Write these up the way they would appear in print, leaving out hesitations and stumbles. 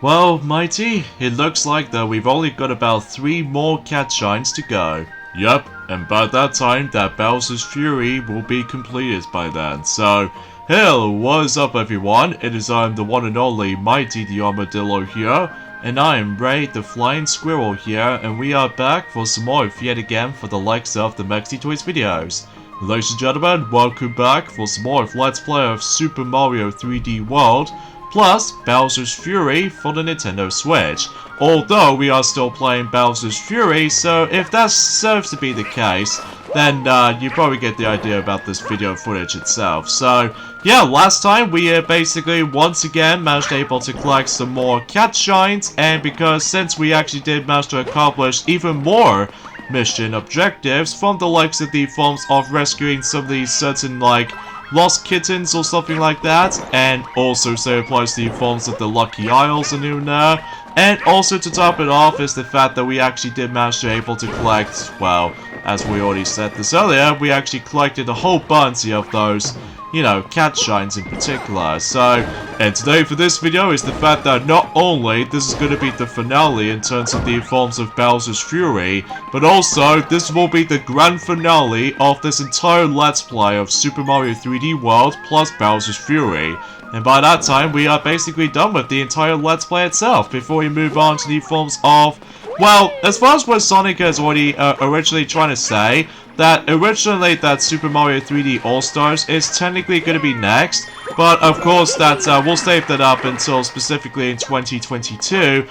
Well, Mighty, it looks like that we've only got about 3 more cat shines to go. Yep, and by that time, that Bowser's Fury will be completed by then. So, hello, what is up everyone? It is the one and only Mighty the Armadillo here, and I am Ray the Flying Squirrel here, and we are back for some more yet again for the likes of the Maxi Toys videos. Ladies and gentlemen, welcome back for some more Let's Play of Super Mario 3D World, plus Bowser's Fury for the Nintendo Switch. Although we are still playing Bowser's Fury, so if that serves to be the case, then you probably get the idea about this video footage itself. So yeah, last time we basically once again managed able to collect some more cat shines, and because since we actually did manage to accomplish even more mission objectives from the likes of the forms of rescuing some of these certain like lost kittens or something like that, and also so applies to the forms of the Lucky Isles and in there. And also to top it off is the fact that we actually did manage to able to collect, well, as we already said this earlier, we actually collected a whole bunch of those, you know, cat shines in particular. So, and today for this video is the fact that not only this is going to be the finale in terms of the forms of Bowser's Fury, but also this will be the grand finale of this entire Let's Play of Super Mario 3D World plus Bowser's Fury. And by that time, we are basically done with the entire Let's Play itself before we move on to the forms of, well, as far as what Sonic has already originally trying to say, that originally that Super Mario 3D All-Stars is technically going to be next, but of course that we'll save that up until specifically in 2022,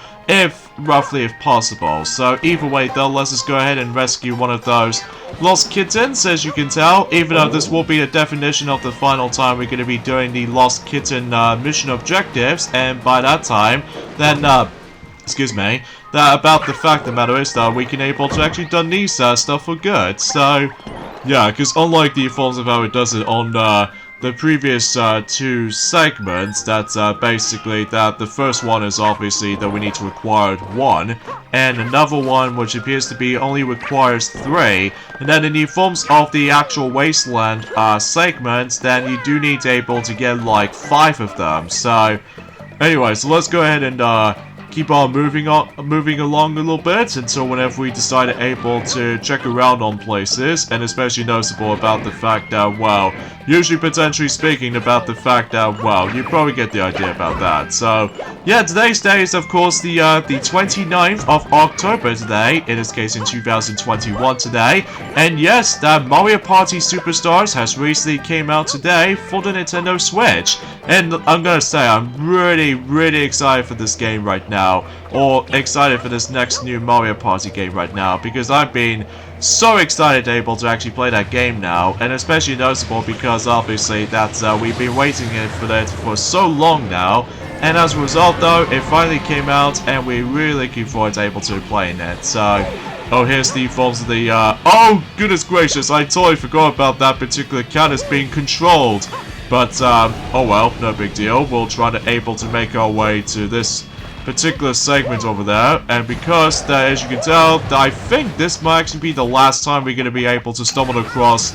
roughly if possible. So either way though, let's just go ahead and rescue one of those lost kittens. As you can tell, even though this will be a definition of the final time we're going to be doing the lost kitten mission objectives, and by that time, then excuse me, that about the fact of the matter is that we can able to actually done these stuff for good. So yeah, because unlike the forms of how it does it on the previous 2 segments, that's basically that the first one is obviously that we need to acquire 1, and another one which appears to be only requires 3, and then in the forms of the actual Wasteland segments, then you do need to able to get like 5 of them. So anyway, so let's go ahead and keep on moving along a little bit until whenever we decide able to check around on places, and especially noticeable about the fact that, well, usually potentially speaking about the fact that, well, you probably get the idea about that. So yeah, today's day is of course the 29th of October today, in this case in 2021 today, and yes, that Mario Party Superstars has recently came out today for the Nintendo Switch, and I'm gonna say I'm really excited for this game right now, or excited for this next new Mario Party game right now, because I've been so excited able to actually play that game now, and especially noticeable because obviously that we've been waiting for that for so long now, and as a result though, it finally came out and we're really looking forward to able to playing it. So, oh, here's the forms of the, oh goodness gracious, I totally forgot about that particular cat is being controlled. But, oh well, no big deal. We'll try to able to make our way to this particular segment over there, and because that, as you can tell, I think this might actually be the last time we're going to be able to stumble across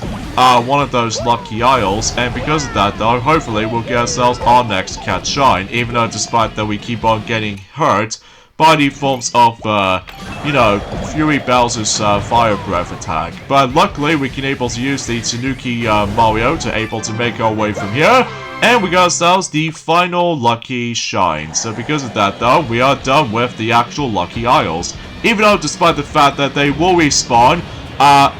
one of those Lucky Isles, and because of that though, hopefully we'll get ourselves our next cat shine, even though despite that we keep on getting hurt by the forms of, you know, Fury Bowser's Fire Breath attack. But luckily we can able to use the Tanuki Mario to able to make our way from here, and we got ourselves the final Lucky Shine. So because of that though, we are done with the actual Lucky Isles. Even though despite the fact that they will respawn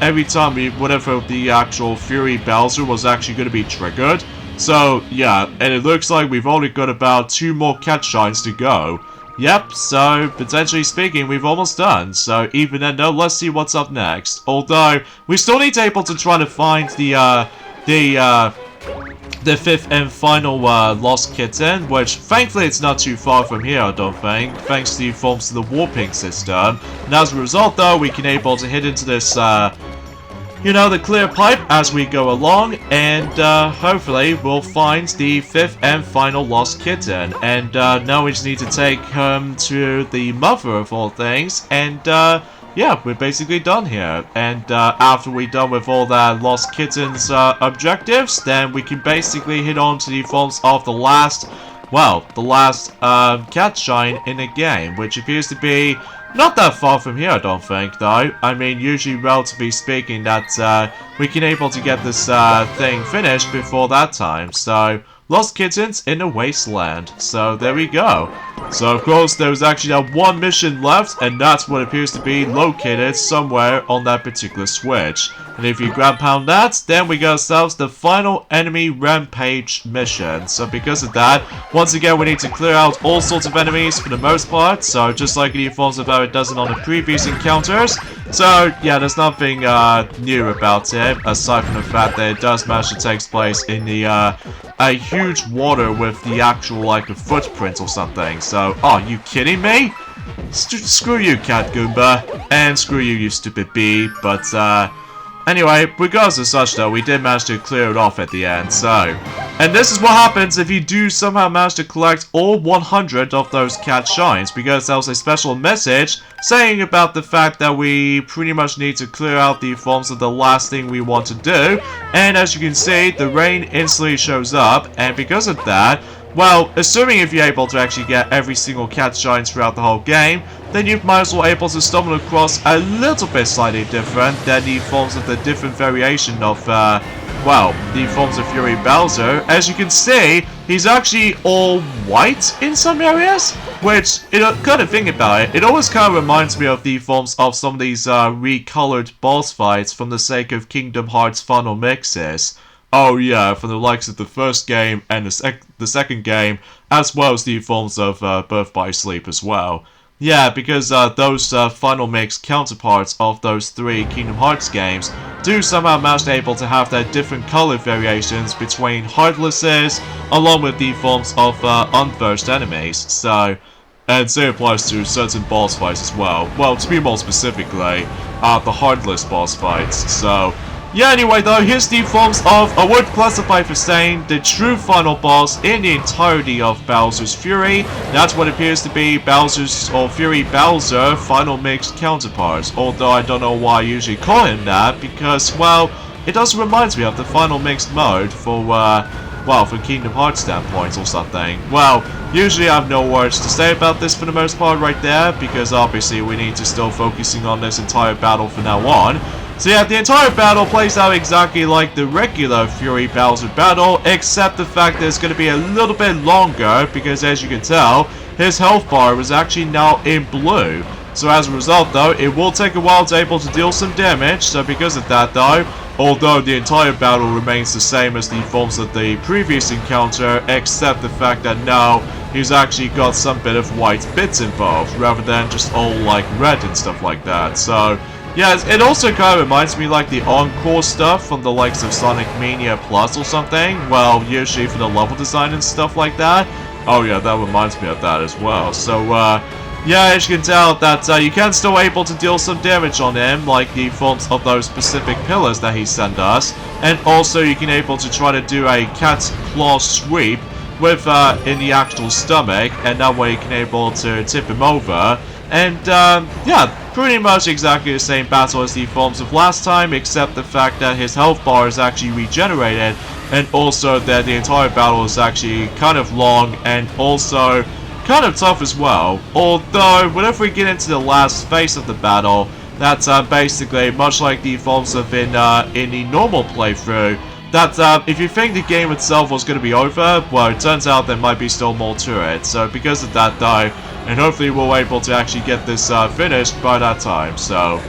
every time whenever the actual Fury Bowser was actually going to be triggered. So yeah, and it looks like we've only got about 2 more cat shines to go. Yep, so potentially speaking, we've almost done. So even then though, let's see what's up next. Although we still need to able to try to find the 5th and final lost kitten, which thankfully it's not too far from here, I don't think, thanks to the forms of the warping system. And as a result though, we can able to hit into this you know, the clear pipe as we go along, and hopefully we'll find the 5th and final lost kitten. And now we just need to take him to the mother of all things, and yeah, we're basically done here. And after we're done with all the lost kittens objectives, then we can basically hit on to the forms of the last well, the last cat shine in the game, which appears to be not that far from here, I don't think, though. I mean, usually, relatively speaking, that we can able to get this thing finished before that time. So, Lost Kittens in the Wasteland. So, there we go. So, of course, there's actually that one mission left, and that's what appears to be located somewhere on that particular switch. And if you grab pound that, then we got ourselves the final enemy Rampage mission. So because of that, once again we need to clear out all sorts of enemies for the most part. So just like it informs of how it does it on the previous encounters. So yeah, there's nothing new about it, aside from the fact that it does manage to take place in the a huge water with the actual like a footprint or something. So, are you kidding me? Screw you, Cat Goomba, and screw you, you stupid bee. But anyway, regardless of such though, we did manage to clear it off at the end, so. And this is what happens if you do somehow manage to collect all 100 of those cat shines, because there was a special message saying about the fact that we pretty much need to clear out the forms of the last thing we want to do. And as you can see, the rain instantly shows up, and because of that, well, assuming if you're able to actually get every single cat shines throughout the whole game, then you might as well able to stumble across a little bit slightly different than the forms of the different variation of, well, the forms of Fury Bowser. As you can see, he's actually all white in some areas, which, you know, kind of think about it, it always kind of reminds me of the forms of some of these recolored boss fights from the sake of Kingdom Hearts Final Mixes. Oh yeah, from the likes of the first game and the second game, as well as the forms of Birth by Sleep as well. Yeah, because those Final Mix counterparts of those three Kingdom Hearts games do somehow manage to able to have their different color variations between Heartlesses, along with the forms of unversed enemies. So, and same applies to certain boss fights as well. Well, to be more specifically, the Heartless boss fights. So, yeah, anyway though, here's the forms of, I would classify for saying, the true final boss in the entirety of Bowser's Fury. That's what appears to be Bowser's, or Fury Bowser, final mixed counterpart. Although I don't know why I usually call him that, because, well, it does remind me of the final mixed mode for, well, from Kingdom Hearts standpoint or something. Well, usually I have no words to say about this for the most part right there, because obviously we need to still focusing on this entire battle from now on. So yeah, the entire battle plays out exactly like the regular Fury Bowser battle, except the fact that it's going to be a little bit longer, because as you can tell, his health bar was actually now in blue. So as a result though, it will take a while to able to deal some damage, so because of that though, although the entire battle remains the same as the forms of the previous encounter, except the fact that now he's actually got some bit of white bits involved, rather than just all like red and stuff like that. So yeah, it also kind of reminds me like the Encore stuff from the likes of Sonic Mania Plus or something. Well, usually for the level design and stuff like that. Oh yeah, that reminds me of that as well. So, yeah, as you can tell that you can still able to deal some damage on him, like the forms of those specific pillars that he sent us. And also you can able to try to do a cat's claw sweep with, in the actual stomach, and that way you can able to tip him over. And, yeah, pretty much exactly the same battle as the forms of last time, except the fact that his health bar is actually regenerated, and also that the entire battle is actually kind of long, and also kind of tough as well. Although, whenever we get into the last phase of the battle, that's basically much like the forms of in the normal playthrough, that if you think the game itself was going to be over, well, it turns out there might be still more to it. So because of that though, and hopefully we'll be able to actually get this finished by that time, so.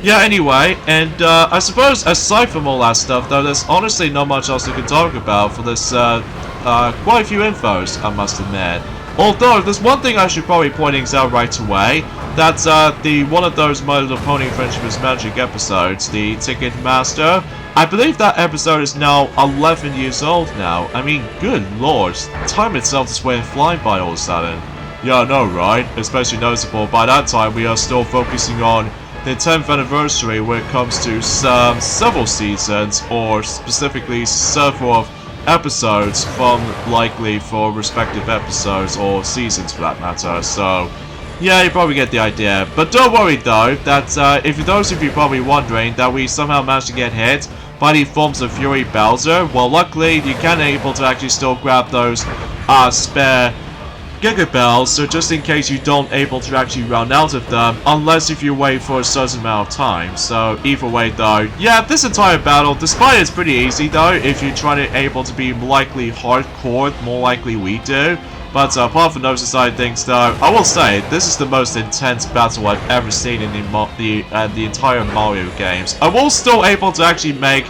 Yeah, anyway, and I suppose aside from all that stuff though, there's honestly not much else we can talk about for this quite a few infos, I must admit. Although, there's one thing I should probably point out right away. That's the one of those My Little Pony Friendship is Magic episodes, the Ticket Master. I believe that episode is now 11 years old now. I mean, good lord, time itself just went flying by all of a sudden. Yeah, I know, right? Especially noticeable, by that time we are still focusing on the 10th anniversary when it comes to several seasons, or specifically several of episodes from likely for respective episodes or seasons for that matter. So yeah, you probably get the idea. But don't worry though, that if those of you probably wondering that we somehow managed to get hit by the forms of Fury Bowser. Well, luckily, you can able to actually still grab those spare Giga Bells, so just in case you don't able to actually run out of them, unless if you wait for a certain amount of time. So either way though, yeah, this entire battle, despite it's pretty easy though, if you're trying to able to be likely hardcore, more likely we do. But apart from those side things though, I will say, this is the most intense battle I've ever seen in the entire Mario games. I will still able to actually make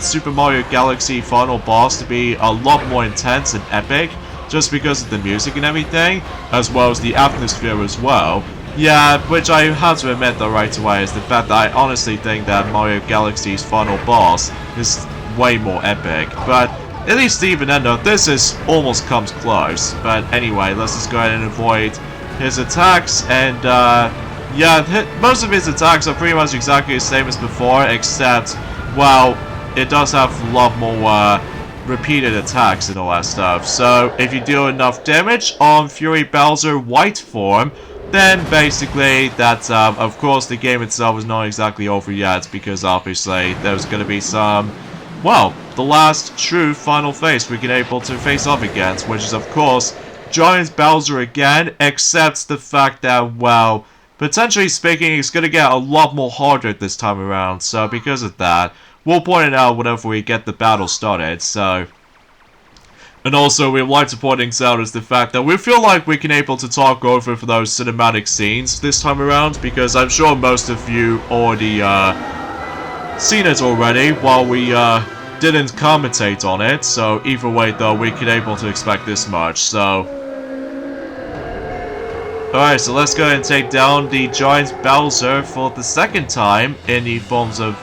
Super Mario Galaxy final boss to be a lot more intense and epic, just because of the music and everything, as well as the atmosphere as well. Yeah, which I have to admit though right away is the fact that I honestly think that Mario Galaxy's final boss is way more epic. But at least even then though, this is almost comes close. But anyway, let's just go ahead and avoid his attacks. And yeah, most of his attacks are pretty much exactly the same as before, except, well, it does have a lot more repeated attacks and all that stuff. So if you do enough damage on Fury Bowser white form, then basically that's of course the game itself is not exactly over yet, because obviously there's going to be some, well, the last true final phase we can able to face off against, which is of course Giant Bowser again, except the fact that, well, potentially speaking, it's going to get a lot more harder this time around. So because of that, we'll point it out whenever we get the battle started. So, and also we'd like to point things out is the fact that we feel like we can able to talk over for those cinematic scenes this time around, because I'm sure most of you already seen it already while we didn't commentate on it. So either way though, we can able to expect this much. So alright, so let's go ahead and take down the Giant Bowser for the second time in the forms of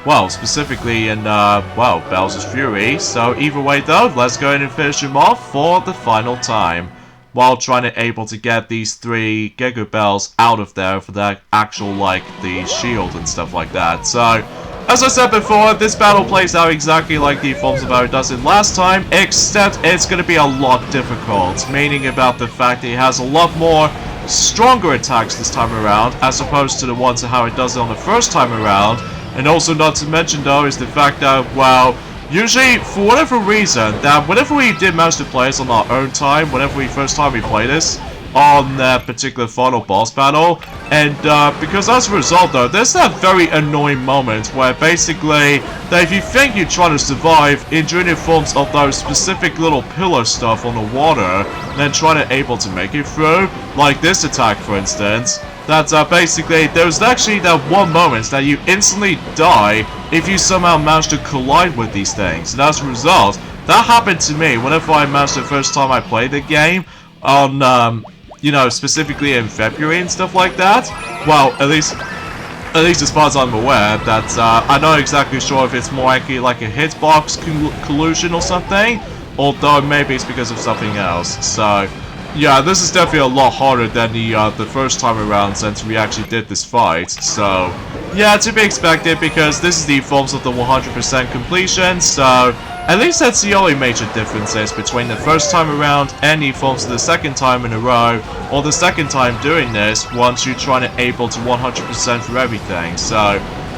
well, specifically in, well, Bowser's Fury. So either way though, let's go ahead and finish him off for the final time, while trying to able to get these 3 Giga Bells out of there for that actual, like, the shield and stuff like that. So, as I said before, this battle plays out exactly like the forms of how it does it last time, except it's going to be a lot difficult, meaning about the fact that it has a lot more stronger attacks this time around, as opposed to the ones of how it does it on the first time around. And also not to mention though is the fact that, well, usually for whatever reason, that whenever we did manage to play this on our own time, whenever we first time we played this on that particular final boss battle, and because as a result though, there's that very annoying moment where basically that if you think you're trying to survive during the forms of those specific little pillar stuff on the water, then trying to able to make it through, like this attack for instance, that basically there's actually that one moment that you instantly die if you somehow manage to collide with these things. And as a result, that happened to me whenever I managed the first time I played the game on, you know, specifically in February and stuff like that. Well, at least as far as I'm aware, that I'm not exactly sure if it's more likely like a hitbox collusion or something, although maybe it's because of something else. So yeah, this is definitely a lot harder than the first time around since we actually did this fight. So yeah, to be expected, because this is the forms of the 100% completion. So at least that's the only major differences between the first time around and the forms of the second time in a row, or the second time doing this once you're trying to able to 100% for everything. So,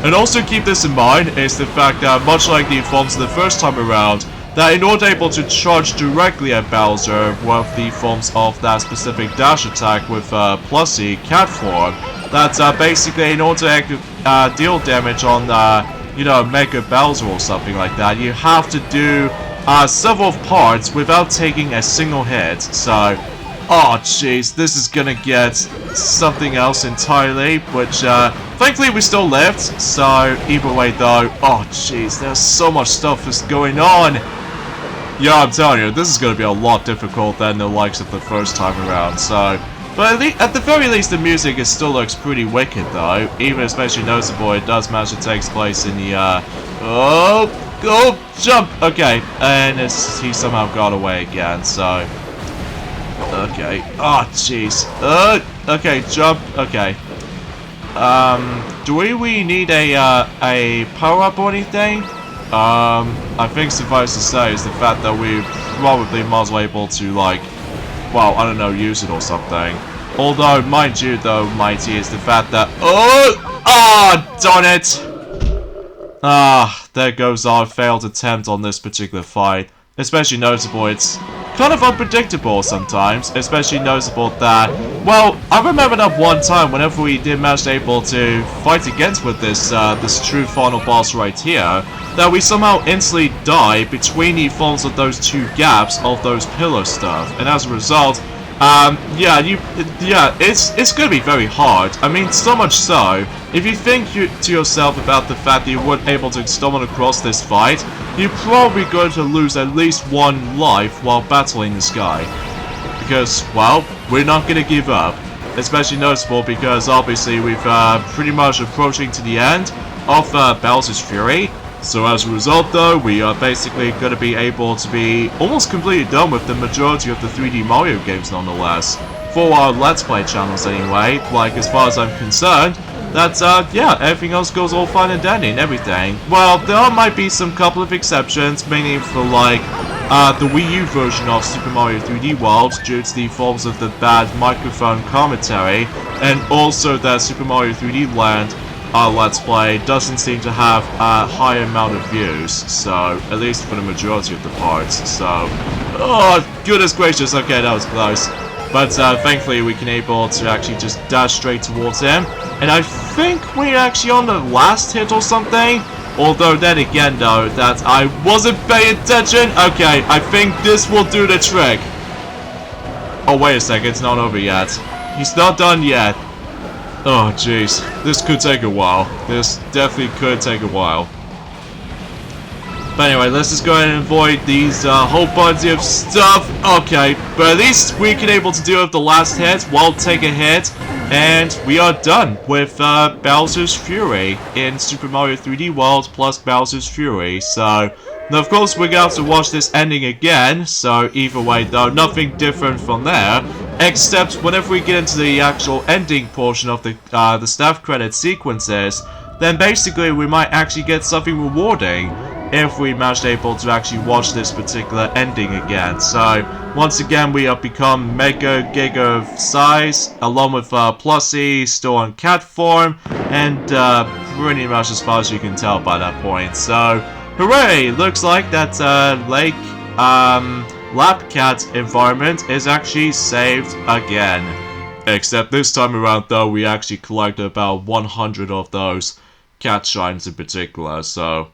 and also keep this in mind is the fact that much like the forms of the first time around, that in order able to charge directly at Bowser with the forms of that specific dash attack with Plussy cat form, that's basically in order to deal damage on you know, Mega Bowser or something like that, you have to do several parts without taking a single hit. So, oh jeez, this is gonna get something else entirely, which thankfully we still lived. So either way though, oh jeez, there's so much stuff that's going on. Yeah, I'm telling you, this is going to be a lot difficult than the likes of the first time around, so... But at the very least, the music still looks pretty wicked, though. Even especially noticeable, it does manage to take place in the, oh, jump! Okay, and he somehow got away again, so... Okay, oh, jeez. Okay, jump, okay. Do we need a power-up or anything? I think suffice to say is the fact that we probably might as well able to, like, well, I don't know, use it or something. Although, mind you, though, Mighty, is the fact that... Oh! Ah, darn it! There goes our failed attempt on this particular fight. Especially noticeable, it's kind of unpredictable sometimes. Especially noticeable that, well, I remember that one time whenever we did manage able to fight against with this this true final boss right here, that we somehow instantly die between the forms of those two gaps of those pillar stuff, and as a result, it's gonna be very hard. I mean, so much so, if you think to yourself about the fact that you weren't able to stumble across this fight, you're probably going to lose at least one life while battling this guy. Because, well, we're not gonna give up. Especially noticeable because obviously we've pretty much approaching to the end of Bowser's Fury. So as a result though, we are basically going to be able to be almost completely done with the majority of the 3D Mario games nonetheless. For our Let's Play channels anyway, like as far as I'm concerned, that yeah, everything else goes all fine and dandy and everything. Well, there might be some couple of exceptions, mainly for like the Wii U version of Super Mario 3D World due to the forms of the bad microphone commentary, and also that Super Mario 3D Land Let's Play doesn't seem to have a high amount of views, so at least for the majority of the parts. So, oh goodness gracious, okay, that was close. But thankfully we can able to actually just dash straight towards him, and I think we're actually on the last hit or something. Although then again though, that I wasn't paying attention. Okay, I think this will do the trick. Oh wait a second, it's not over yet. He's not done yet. Oh jeez, this could take a while. This definitely could take a while. But anyway, let's just go ahead and avoid these whole bunch of stuff. Okay, but at least we can able to deal with the last hit while take a hit, and we are done with Bowser's Fury in Super Mario 3D World plus Bowser's Fury. So now of course we're going to have to watch this ending again, so either way though, nothing different from there. Except whenever we get into the actual ending portion of the staff credit sequences, then basically we might actually get something rewarding if we manage able to actually watch this particular ending again. So once again we have become Mega Giga size, along with Plussy still on cat form, and pretty much as far as you can tell by that point. So hooray! Looks like that Lake Lab Cat environment is actually saved again. Except this time around though, we actually collected about 100 of those cat shrines in particular, so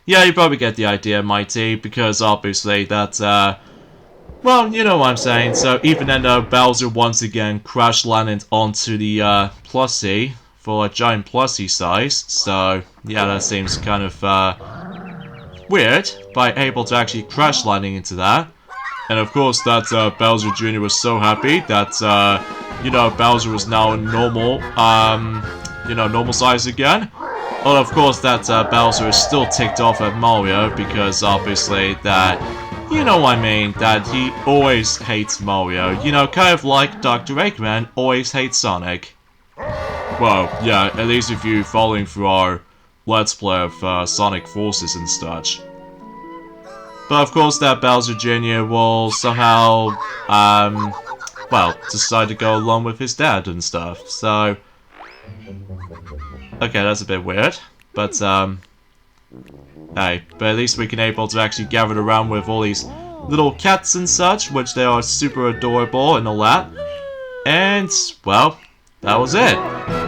yeah, you probably get the idea, Mighty, because obviously that, well, you know what I'm saying. So even then though, Bowser once again crash landed onto the Plussy for a giant Plussy size, so yeah, that seems kind of weird, by able to actually crash landing into that. And of course that Bowser Jr. was so happy that, you know, Bowser was now normal, you know, normal size again. Well, of course that Bowser is still ticked off at Mario, because obviously that, you know what I mean, that he always hates Mario. You know, kind of like Dr. Eggman always hates Sonic. Well, yeah, at least if you're following through our Let's Play of Sonic Forces and such. But of course that Bowser Jr. will somehow, well, decide to go along with his dad and stuff, so okay, that's a bit weird, but hey, but at least we can able to actually gather around with all these little cats and such, which they are super adorable and all that. And, well, that was it.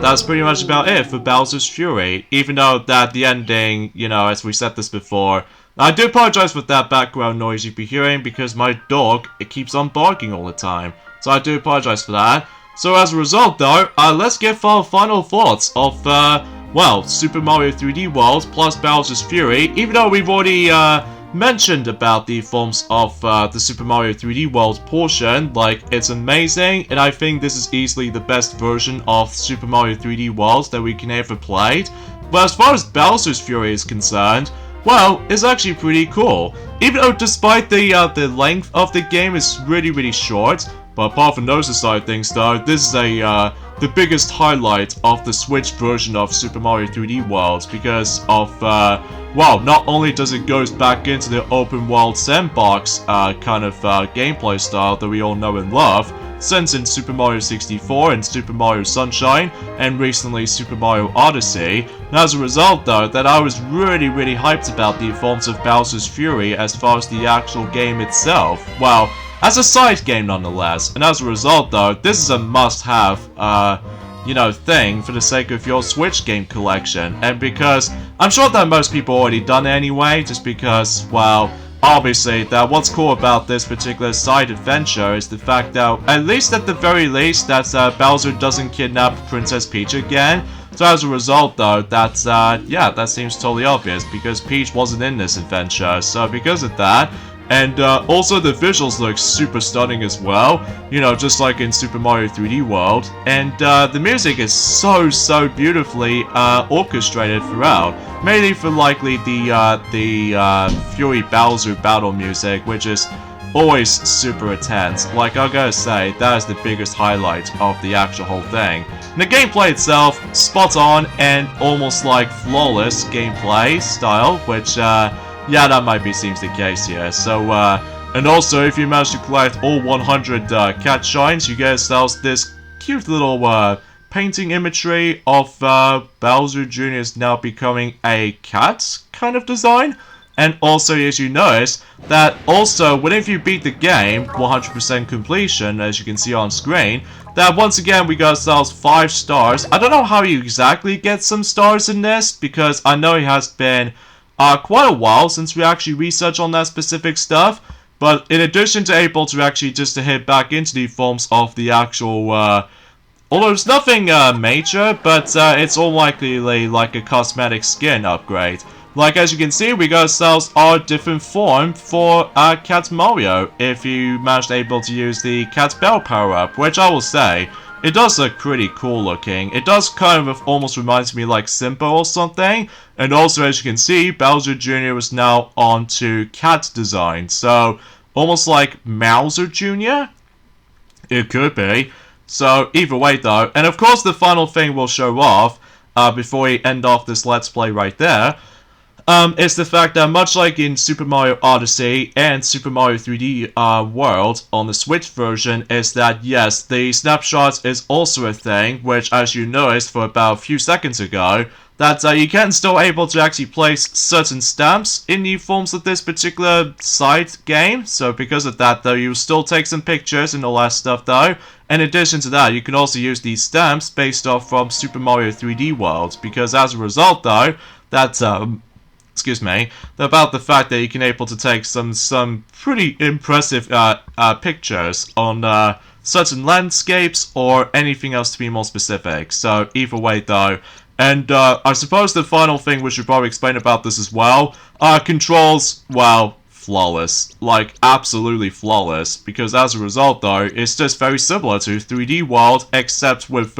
That's pretty much about it for Bowser's Fury, even though that the ending, you know, as we said this before, I do apologize for that background noise you'd be hearing, because my dog, it keeps on barking all the time, so I do apologize for that. So as a result though, let's get our final thoughts of, well, Super Mario 3D World plus Bowser's Fury, even though we've already mentioned about the forms of the Super Mario 3D World portion. Like, it's amazing, and I think this is easily the best version of Super Mario 3D World that we can ever played. But as far as Bowser's Fury is concerned, well, it's actually pretty cool. Even though despite the length of the game is really, really short, But apart from those aside things though, this is the biggest highlight of the Switch version of Super Mario 3D World because of, well, not only does it go back into the open world sandbox kind of gameplay style that we all know and love, since in Super Mario 64 and Super Mario Sunshine, and recently Super Mario Odyssey. And as a result though, that I was really hyped about the forms of Bowser's Fury as far as the actual game itself. Well, as a side game nonetheless, and as a result though, this is a must-have, you know, thing for the sake of your Switch game collection, and because I'm sure that most people already done it anyway, just because, well, obviously, that what's cool about this particular side adventure is the fact that, at least at the very least, that Bowser doesn't kidnap Princess Peach again. So as a result though, that's, yeah, that seems totally obvious, because Peach wasn't in this adventure, so because of that, and also the visuals look super stunning as well, you know, just like in Super Mario 3D World, and the music is so beautifully orchestrated throughout, mainly for likely the Fury Bowser battle music, which is always super intense. Like, I gotta say, that is the biggest highlight of the actual whole thing. And the gameplay itself, spot on and almost like flawless gameplay style, which yeah, that might seems the case here. So, and also, if you manage to collect all 100 cat shines, you get yourselves this cute little painting imagery of Bowser Jr. is now becoming a cat kind of design. And also, as you notice, that also, whenever you beat the game, 100% completion, as you can see on screen, that once again, we got ourselves 5 stars. I don't know how you exactly get some stars in this, because I know it has been quite a while since we actually researched on that specific stuff, but in addition to able to actually just to hit back into the forms of the actual, although it's nothing major, but it's all likely like a cosmetic skin upgrade. Like, as you can see, we got ourselves our different form for Cat Mario, if you managed able to use the Cat Bell power-up, which I will say, it does look pretty cool looking. It does kind of almost reminds me like Simba or something. And also, as you can see, Bowser Jr. is now on to cat design. So, almost like Mouser Jr.? It could be. So, either way though. And of course, the final thing we'll show off, before we end off this Let's Play right there, is the fact that much like in Super Mario Odyssey and Super Mario 3D World on the Switch version, is that yes, the snapshots is also a thing, which as you noticed for about a few seconds ago, that you can still able to actually place certain stamps in the forms of this particular side game. So because of that though, you still take some pictures and all that stuff though. In addition to that, you can also use these stamps based off from Super Mario 3D World, because as a result though, that excuse me, about the fact that you can able to take some pretty impressive pictures on certain landscapes or anything else to be more specific. So either way though, and I suppose the final thing we should probably explain about this as well, controls, well, flawless, like absolutely flawless, because as a result though, it's just very similar to 3D World, except with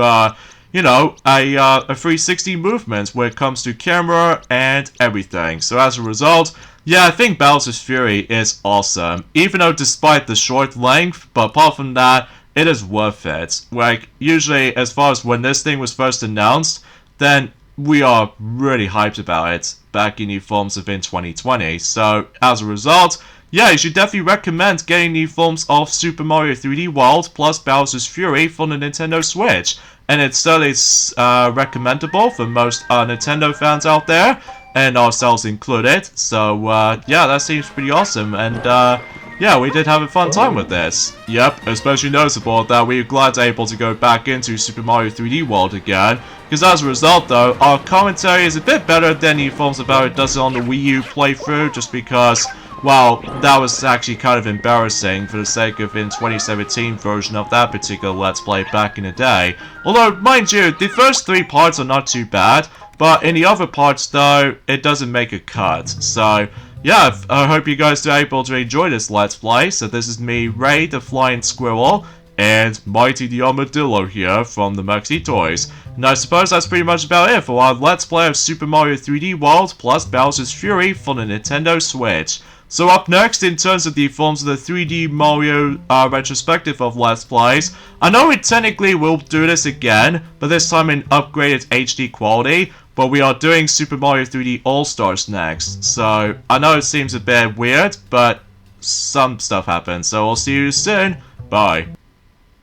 you know, a 360 movement when it comes to camera and everything. So as a result, yeah, I think Bowser's Fury is awesome. Even though despite the short length, but apart from that, it is worth it. Like, usually, as far as when this thing was first announced, then we are really hyped about it back in the forms of in 2020. So, as a result, yeah, you should definitely recommend getting the forms of Super Mario 3D World plus Bowser's Fury for the Nintendo Switch. And it's certainly recommendable for most Nintendo fans out there, and ourselves included. So, yeah, that seems pretty awesome, and, yeah, we did have a fun time with this. Yep, especially noticeable that we were glad able to go back into Super Mario 3D World again, because as a result, though, our commentary is a bit better than the forms of how it does it on the Wii U playthrough, just because, well, that was actually kind of embarrassing for the sake of in 2017 version of that particular Let's Play back in the day. Although, mind you, the first 3 parts are not too bad, but in the other parts, though, it doesn't make a cut. So, yeah, I hope you guys are able to enjoy this Let's Play. So this is me, Ray the Flying Squirrel, and Mighty the Armadillo here from the Maxi Toys. And I suppose that's pretty much about it for our Let's Play of Super Mario 3D World plus Bowser's Fury for the Nintendo Switch. So up next, in terms of the forms of the 3D Mario retrospective of Let's Plays, I know we technically will do this again, but this time in upgraded HD quality, but we are doing Super Mario 3D All-Stars next. So I know it seems a bit weird, but some stuff happens, so I'll see you soon. Bye.